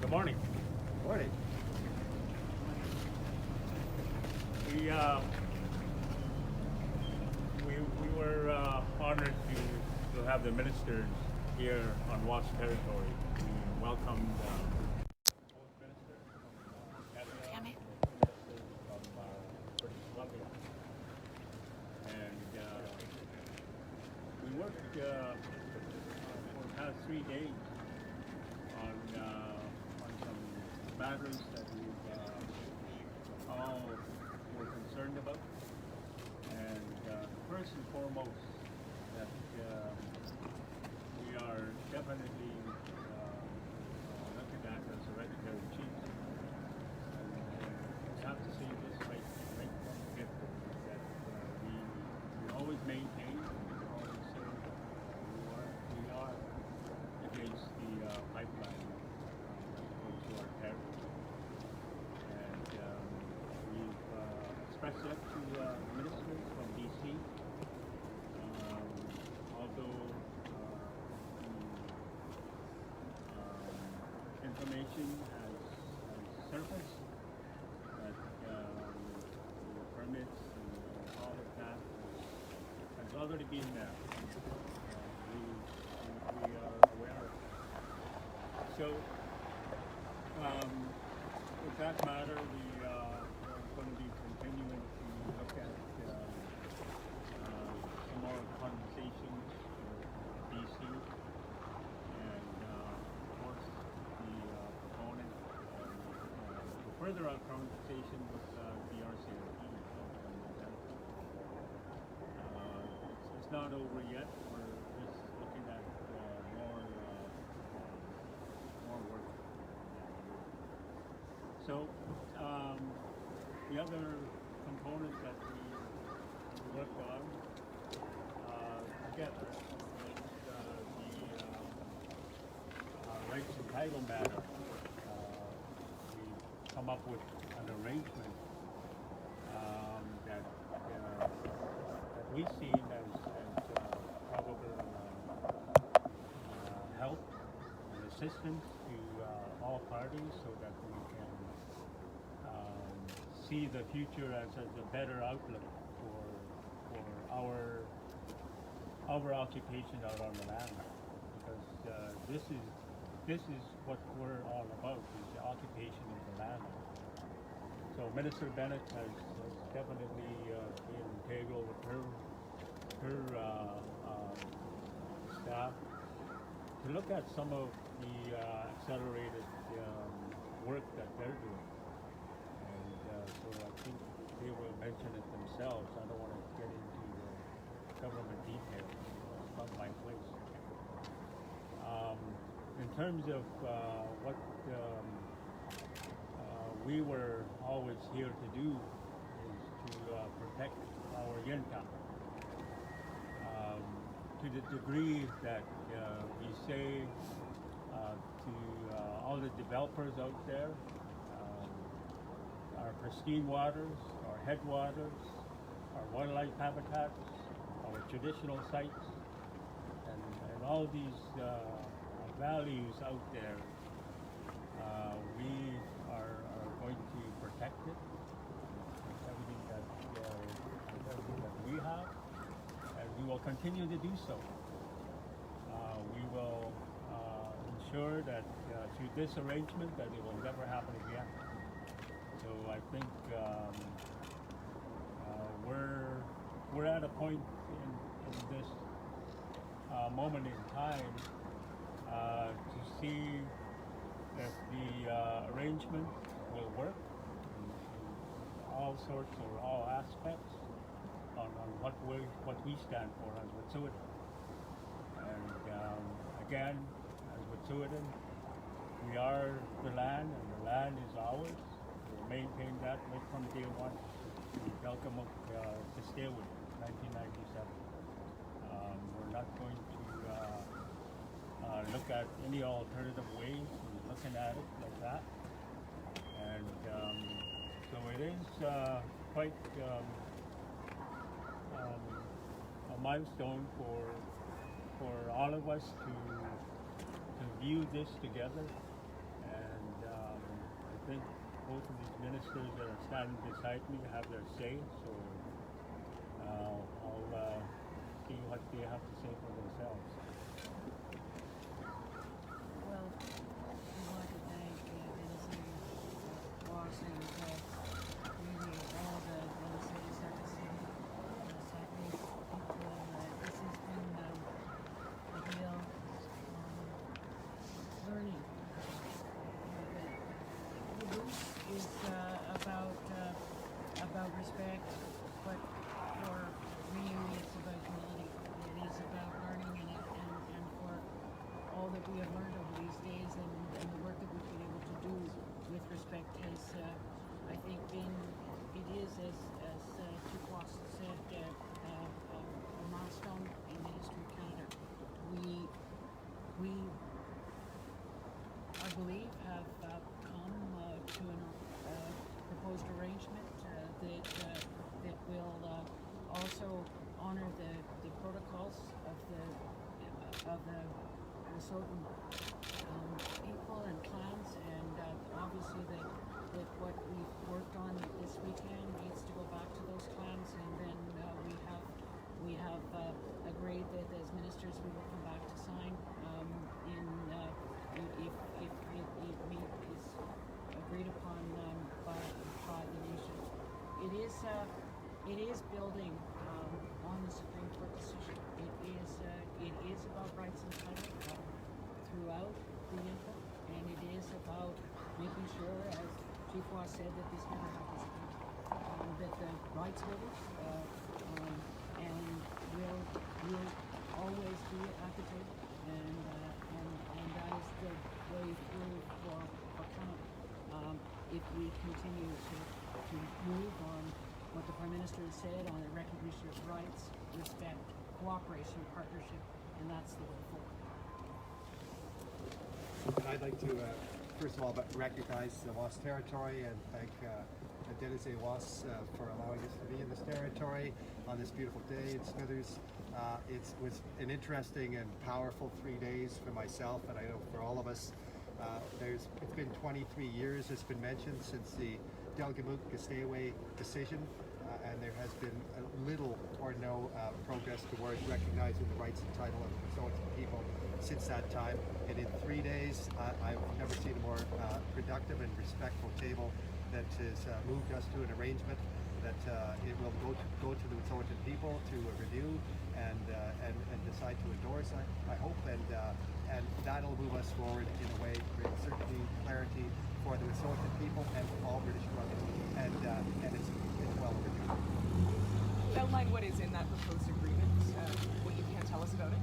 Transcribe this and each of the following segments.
Good morning. Morning. We we were honored to have the ministers here on Watch territory. We welcomed both ministers from Canada and ministers from British Columbia, and we worked for the past 3 days on some matters that we've all were concerned about. And first and foremost, that we are definitely looking at as hereditary chiefs. And we have to say this right from the get-go, that we always maintain, we always say that we are against the pipeline to our territory. And we've expressed that to ministers from BC. Although the information has surfaced, that the permits and all of that has already been there. We are aware of it. So, with that matter, we're going to be continuing to look at some more conversations with BC and, of course, the proponent to further our conversation with the RCMP. It's not over yet. We're just looking at more work. So the other component that we worked on together is the rights and title matter. We come up with an arrangement that we see as probable help and assistance to all parties, so that we can see the future as a better outlook for our occupation out on the land, because this is what we're all about, is the occupation of the land. So Minister Bennett has definitely been integral with her staff to look at some of the accelerated work that they're doing. So I think they will mention it themselves. I don't want to get into the government details. It's not my place. In terms of what we were always here to do is to protect our Yinka. To the degree that we say to all the developers out there, our pristine waters, our headwaters, our wildlife habitats, our traditional sites, and all these values out there, we are going to protect it, everything that we have, and we will continue to do so. We will ensure that through this arrangement that it will never happen again. So I think we're at a point in this moment in time to see if the arrangement will work in all sorts or all aspects on what we stand for as Wet'suwet'en. And again, as Wet'suwet'en, we are the land, and the land is ours. We'll maintain that right from day one. We welcome to stay with it, 1997. We're not going to look at any alternative ways. We're looking at it like that. And so it is quite a milestone for all of us to view this together, and think both of these ministers that are standing beside me have their say, so I'll see what they have to say for themselves. Well, we want to thank Minister Woos and really all the ministers at the city, Saturday people. This has been a real learning. The Woos is about respect, but for me it's about community. It is about learning and for all that we have learned over these days and the work that we've been able to do with respect has, I think, it is, as Chief Woos said, a milestone in the history of Canada. We I believe, have come to a proposed arrangement that will also honor the protocols of the Wet'suwet'en people and clans, and obviously that what we've worked on this weekend needs to go back to those clans, and then we have agreed that as ministers we will come back to sign if it is agreed upon by the nation. It is building on the Supreme Court decision. It is about rights and title throughout the input, and it is about making sure, as Chief Woos said, that this never happens again. That the rights holders and will always be at the table, and that is the way through for Canada. If we continue to move on what the Prime Minister has said on the recognition of rights, respect, cooperation, partnership, and that's the way forward. I'd like to, first of all, recognize the Woos territory and thank Dennis Woos for allowing us to be in this territory on this beautiful day in Smithers. It was an interesting and powerful 3 days for myself, and I know for all of us. It's been 23 years, it's been mentioned, since the Delgamuukw decision, and there has been little or no progress towards recognizing the rights and title of the Wet'suwet'en people since that time. And in 3 days, I've never seen a more productive and respectful table that has moved us to an arrangement that it will go to the Wet'suwet'en people to review and decide to endorse, I hope, and that'll move us forward in a way to create certainty, clarity for the Wet'suwet'en people and for all British Columbians, and it's well overdue. Outline what is in that proposed agreement, what you can tell us about it.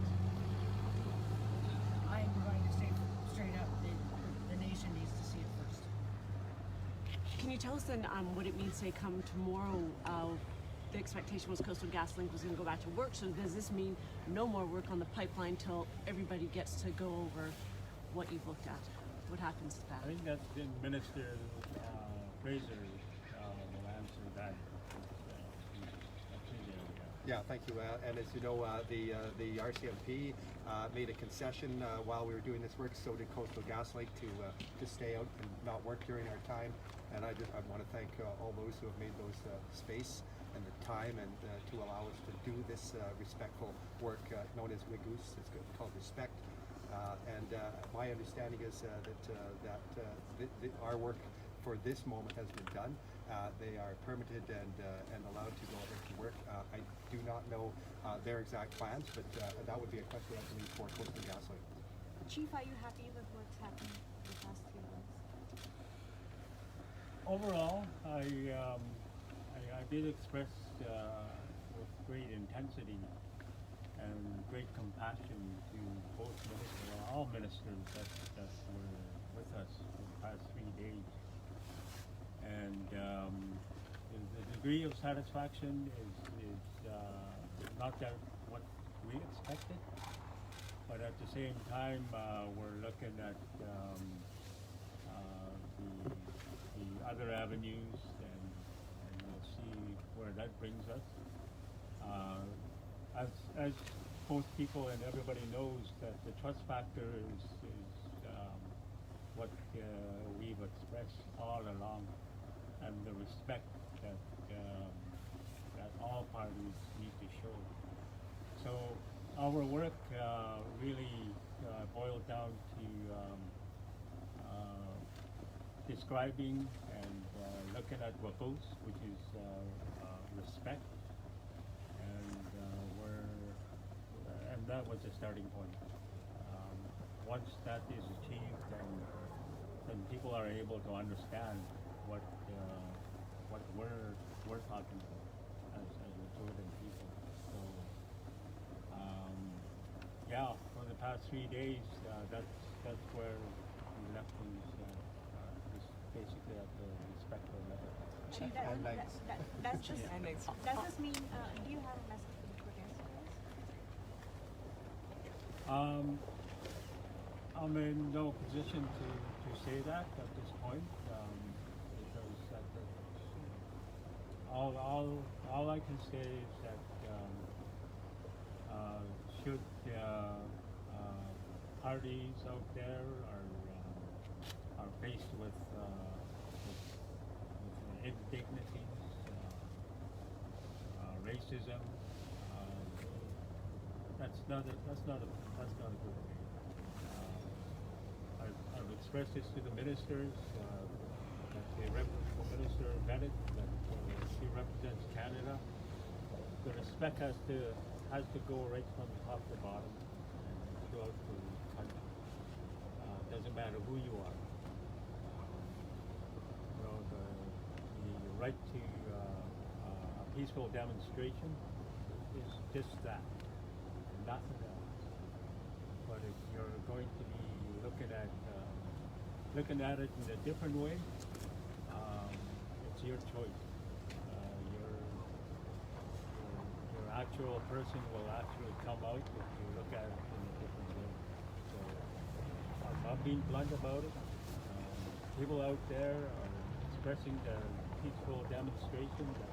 I'm going to say straight up that the nation needs to see it first. Can you tell us then what it means, say, come tomorrow? The expectation was Coastal GasLink was going to go back to work, so does this mean no more work on the pipeline till everybody gets to go over what you've looked at? What happens to that? I think that's been Minister Fraser will answer that. Yeah, thank you. And as you know, the RCMP made a concession while we were doing this work. So did Coastal GasLink to stay out and not work during our time. And I want to thank all those who have made those space and the time and to allow us to do this respectful work known as WIGOOS. It's called respect. And my understanding is that our work for this moment has been done. They are permitted and allowed to go ahead to work. I do not know their exact plans, but that would be a question I believe for Coastal GasLink. Chief, are you happy with what's happened the past few months? Overall, I did express with great intensity and great compassion to both ministers, all ministers that were with us for the past 3 days. And the degree of satisfaction is not that what we expected, but at the same time, we're looking at the other avenues, and we'll see where that brings us. As most people and everybody knows, that the trust factor is what we've expressed all along, and the respect that that all parties need to show. So our work really boiled down to describing and looking at Woos, which is respect, and and that was the starting point. Once that is achieved, then people are able to understand what we're talking about as Wet'suwet'en people. So yeah, for the past 3 days, that's where we left things. Basically at the respectful level. Chief, That's just. and next. Does this mean? Do you have a message for the Crow-Indigenous? I'm in no position to say that at this point, because all I can say is that should parties out there are faced with indignities, racism, that's not a good thing. I've expressed this to the ministers, Minister Bennett, that she represents Canada. The respect has to go right from top to bottom and throughout the country. Doesn't matter who you are. The right to a peaceful demonstration is just that, nothing else. But if you're going to be looking at it in a different way, it's your choice. Your actual person will actually come out if you look at it in a different way. So I'm not being blunt about it. People out there are expressing their peaceful demonstration that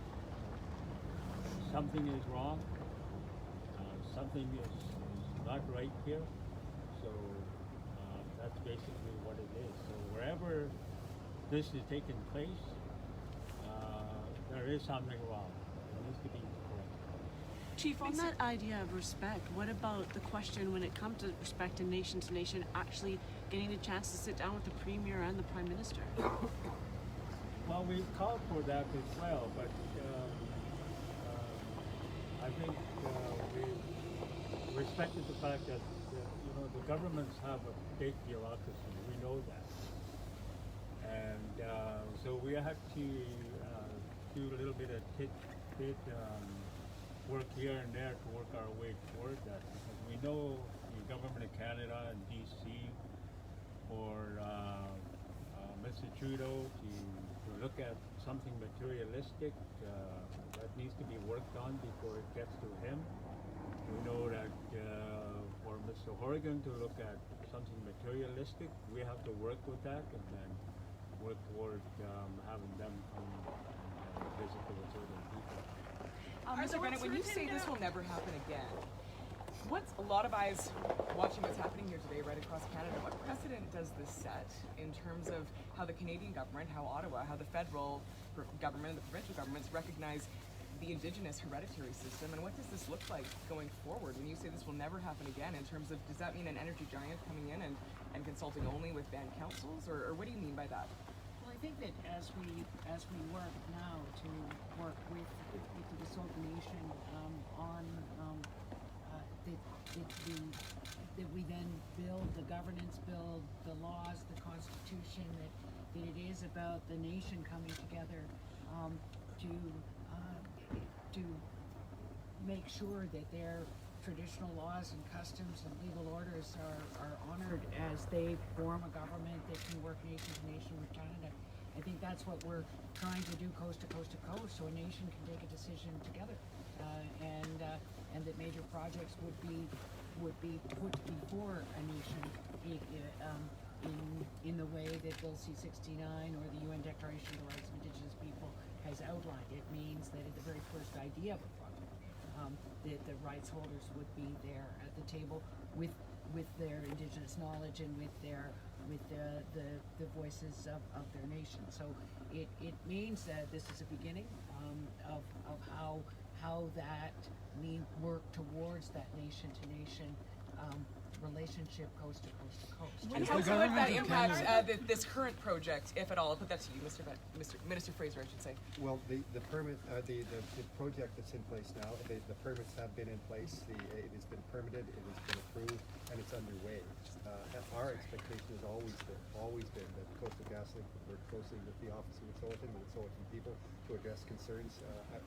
something is wrong, something is not right here. So that's basically what it is. So wherever this is taking place, there is something wrong. It needs to be corrected. Chief, on that idea of respect, what about the question when it comes to respect and nation to nation actually getting a chance to sit down with the Premier and the Prime Minister? Well, we've called for that as well, but I think we respected the fact that the governments have a big bureaucracy. We know that, and so we have to do a little bit of work here and there to work our way toward that, because we know the government of Canada and DC for Mr. Trudeau to look at something materialistic that needs to be worked on before it gets to him. We know that for Mr. Horgan to look at something materialistic, we have to work with that and then work toward having them come and visit the Wet'suwet'en people. Mr. Bennett, when you say this will never happen again, what's a lot of eyes watching what's happening here today right across Canada? What precedent does this set in terms of how the Canadian government, how Ottawa, how the federal government and the provincial governments recognize the Indigenous hereditary system, and what does this look like going forward? When you say this will never happen again, in terms of, does that mean an energy giant coming in and consulting only with band councils, or what do you mean by that? Well, I think that as we work now to work with the Wet'suwet'en Nation on that we then build the governance, build the laws, the Constitution, that it is about the nation coming together to make sure that their traditional laws and customs and legal orders are honored as they form a government that can work nation to nation with Canada. I think that's what we're trying to do coast to coast to coast, so a nation can take a decision together, and that major projects would be put before a nation in the way that Bill C-69 or the UN Declaration of the Rights of Indigenous People has outlined. It means that at the very first idea of a project, the rights holders would be there at the table with their Indigenous knowledge and with the voices of their nation. So it means that this is a beginning of how that work towards that nation to nation relationship coast to coast to coast. And how would that impact this current project, if at all? I'll put that to you, Minister Fraser, I should say. Well, the permit, the project that's in place now, the permits have been in place. It has been permitted, it has been approved, and it's underway. Our expectation has always been that Coastal GasLink would work closely with the Office of Wet'suwet'en and Wet'suwet'en people to address concerns,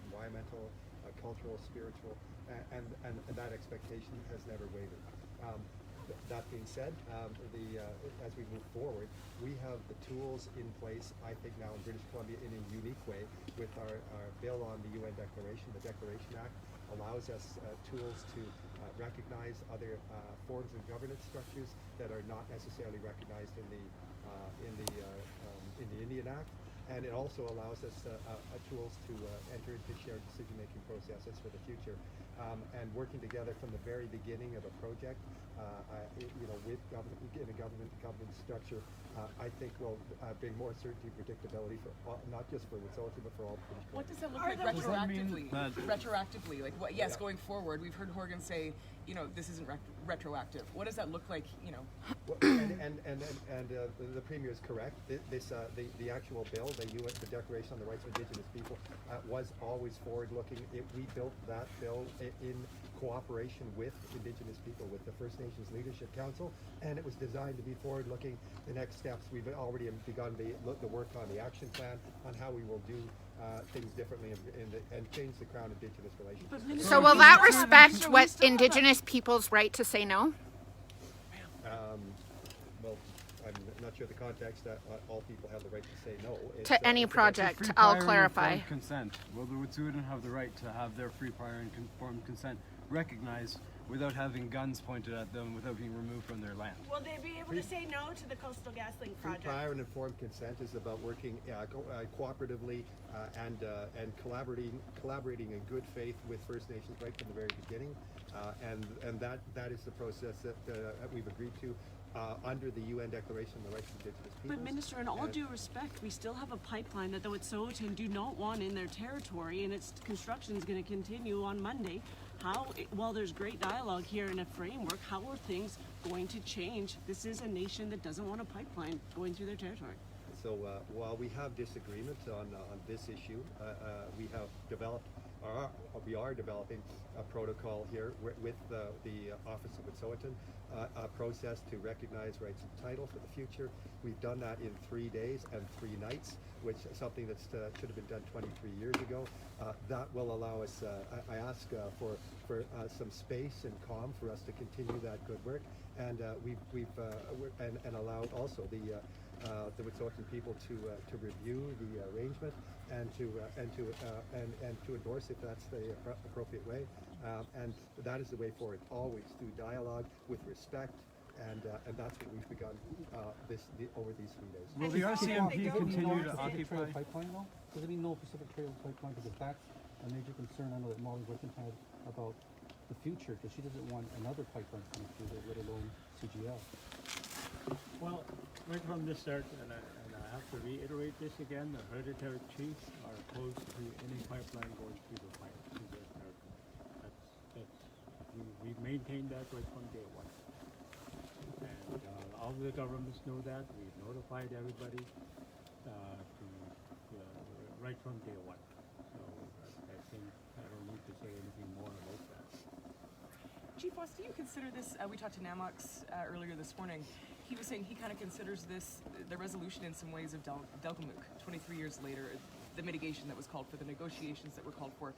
environmental, cultural, spiritual, and that expectation has never wavered. That being said, as we move forward, we have the tools in place, I think now in British Columbia in a unique way with our bill on the UN Declaration. The Declaration Act allows us tools to recognize other forms of governance structures that are not necessarily recognized in the Indian Act. And it also allows us tools to enter into shared decision-making processes for the future. And working together from the very beginning of a project, with government, in a government-to-government structure, I think will bring more certainty and predictability for not just for Wet'suwet'en, but for all British Columbians. What does that look like retroactively? Retroactively, like what? Yes, going forward, we've heard Horgan say, this isn't retroactive. What does that look like? Well, and the Premier is correct. The actual bill, the Declaration on the Rights of Indigenous People, was always forward-looking. We built that bill in cooperation with Indigenous people, with the First Nations Leadership Council, and it was designed to be forward-looking. The next steps, we've already begun the work on the action plan on how we will do things differently and change the Crown-Indigenous relationship. So will that respect what Indigenous people's right to say no? Well, I'm not sure the context that all people have the right to say no. To any project, I'll clarify. Consent. Will the Wet'suwet'en have the right to have their free, prior, and informed consent recognized without having guns pointed at them, without being removed from their land? Will they be able to say no to the Coastal GasLink project? Prior and informed consent is about working cooperatively and collaborating in good faith with First Nations right from the very beginning, and that is the process that we've agreed to under the UN Declaration on the Rights of Indigenous Peoples. But Minister, in all due respect, we still have a pipeline that the Wet'suwet'en do not want in their territory, and its construction is going to continue on Monday. While there's great dialogue here in a framework, how are things going to change? This is a nation that doesn't want a pipeline going through their territory. So while we have disagreement on this issue, we are developing a protocol here with the Office of Wet'suwet'en, a process to recognize rights of title for the future. We've done that in 3 days and 3 nights, which is something that should have been done 23 years ago. That will allow us, I ask for some space and calm for us to continue that good work, and we've allowed also the Wet'suwet'en people to review the arrangement and to endorse if that's the appropriate way, and that is the way forward, always through dialogue with respect, and that's what we've begun over these 3 days. Will the RCMP continue to occupy? Pipeline though? Does it mean no Pacific Trail pipeline? Because that's a major concern. I know that Molly Wickham had about the future, because she doesn't want another pipeline coming through there, let alone CGL. Well, right from the start, and I have to reiterate this again, the Hereditary Chiefs are opposed to any pipeline going through their territory. We've maintained that right from day one. And all the governments know that. We've notified everybody right from day one. So I think I don't need to say anything more about that. Chief Woos, do you consider this, we talked to Namox earlier this morning, he was saying he kind of considers this, the resolution in some ways of Delgamuukw, 23 years later, the mitigation that was called for, the negotiations that were called for.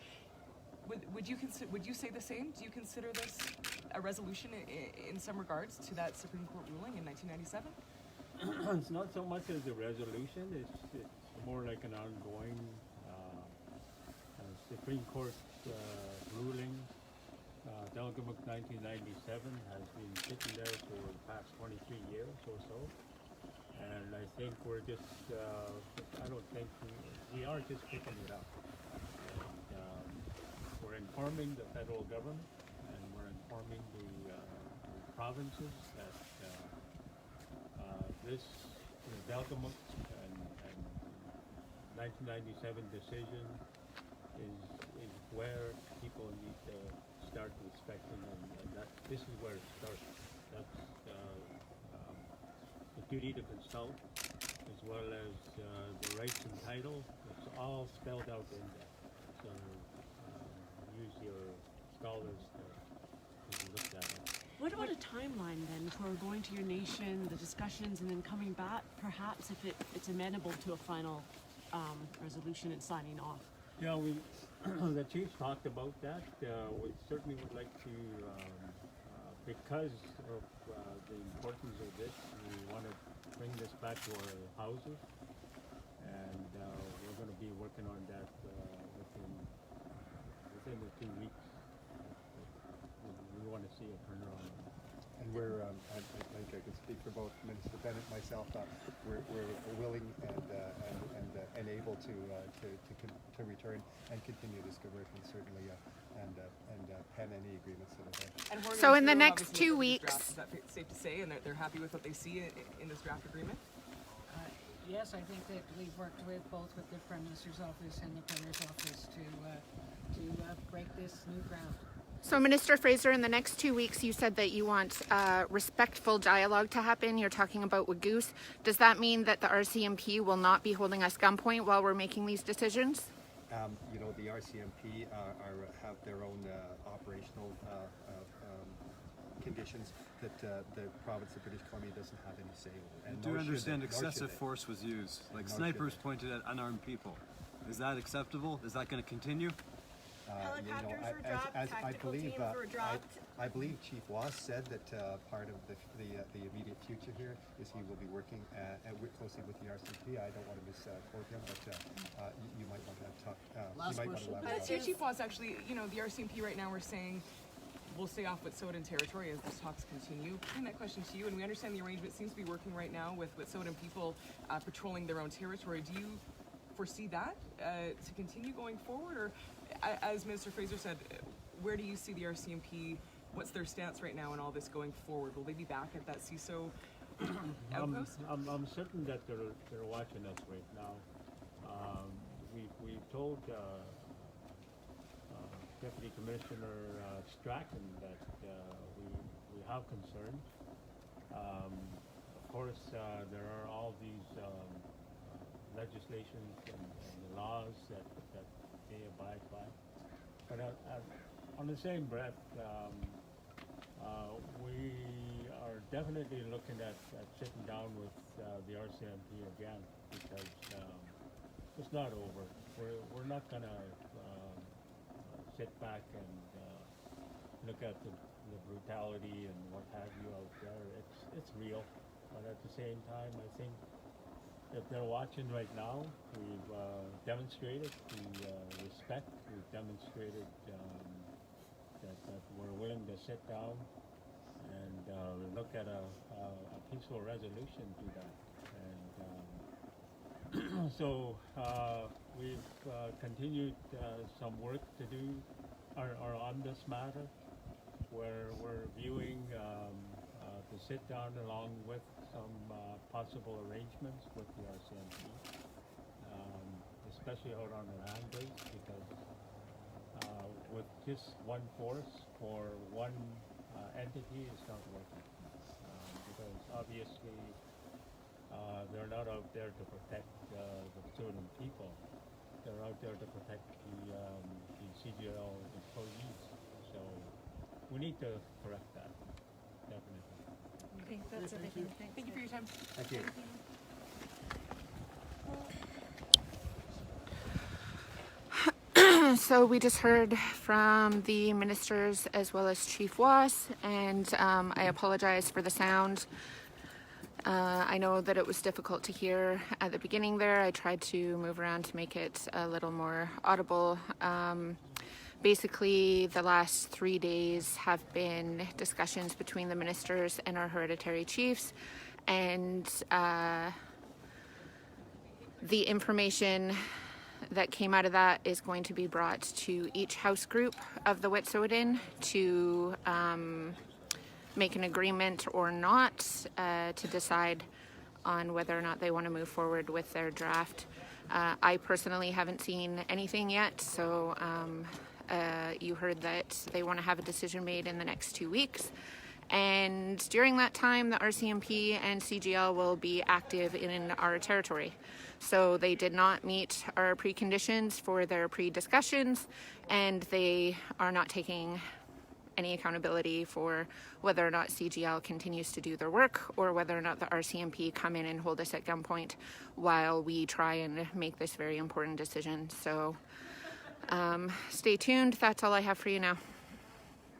Would you say the same? Do you consider this a resolution in some regards to that Supreme Court ruling in 1997? It's not so much as a resolution, it's more like an ongoing Supreme Court ruling. Delgamuukw 1997 has been sitting there for the past 23 years or so, and I think we're just, we are just picking it up, and we're in informing the federal government, and we're informing the provinces that this Delgamuuk and 1997 decision is where people need to start respecting, and that this is where it starts. That's the duty to consult, as well as the rights and title. It's all spelled out in there. So use your scholars to look that up. What about a timeline then for going to your nation, the discussions, and then coming back, perhaps if it's amenable to a final resolution and signing off? Yeah, the chief talked about that. We certainly would like to, because of the importance of this, we want to bring this back to our houses, and we're going to be working on that within the 2 weeks. We want to see a turnaround. And we're, I think I can speak for both Minister Bennett and myself, we're willing and able to return and continue this good work, and certainly pen any agreements that are there. And Jorge, So in the Trudeau next obviously 2 looked at this weeks- draft. Is that safe to say, and they're happy with what they see in this draft agreement? Yes, I think that we've worked with both with the Prime Minister's office and the Premier's office to break this new ground. So Minister Fraser, in the next 2 weeks, you said that you want respectful dialogue to happen. You're talking about Wagoose. Does that mean that the RCMP will not be holding us gunpoint while we're making these decisions? The RCMP have their own operational conditions that the province of British Columbia doesn't have any say over. I And do nor should understand it, nor excessive should it. force was used, like Nor should snipers it. pointed at unarmed people. Is that acceptable? Is that going to continue? Helicopters were as dropped, I tactical believe, teams were dropped. I believe Chief Woos said that part of the immediate future here is he will be working closely with the RCMP. I don't want to misquote him, but you might want to talk. Last you might question. want to elaborate. Chief Woos, actually, the RCMP right now we're saying we'll stay off Wet'suwet'en territory as these talks continue. Putting that question to you, and we understand the arrangement seems to be working right now with Wet'suwet'en people patrolling their own territory. Do you foresee that to continue going forward, or as Minister Fraser said, where do you see the RCMP? What's their stance right now in all this going forward? Will they be back at that CISO outpost? I'm certain that they're watching us right now. We've told Deputy Commissioner Strachan that we have concerns. Of course, there are all these legislations and laws that they abide by. But on the same breath, we are definitely looking at sitting down with the RCMP again, because it's not over. We're not going to sit back and look at the brutality and what have you out there. It's real, but at the same time, I think that they're watching right now. We've demonstrated the respect. We've demonstrated that we're willing to sit down and look at a peaceful resolution to that. And so we've continued some work to do are on this matter, where we're viewing to sit down along with some possible arrangements with the RCMP, especially out on the land base, because with just one force for one entity is not working. Because obviously they're not out there to protect the Wet'suwet'en people. They're out there to protect the CGL employees. So we need to correct that, definitely. Okay, that's everything. Thank you for your time. Thank you. So we just heard from the ministers as well as Chief Woos, and I apologize for the sound. I know that it was difficult to hear at the beginning there. I tried to move around to make it a little more audible. Basically, the last 3 days have been discussions between the ministers and our hereditary chiefs, and the information that came out of that is going to be brought to each house group of the Wet'suwet'en to make an agreement or not to decide on whether or not they want to move forward with their draft. I personally haven't seen anything yet, so you heard that they want to have a decision made in the next 2 weeks. And during that time, the RCMP and CGL will be active in our territory. So they did not meet our preconditions for their pre-discussions, and they are not taking any accountability for whether or not CGL continues to do their work or whether or not the RCMP come in and hold us at gunpoint while we try and make this very important decision. So stay tuned. That's all I have for you now.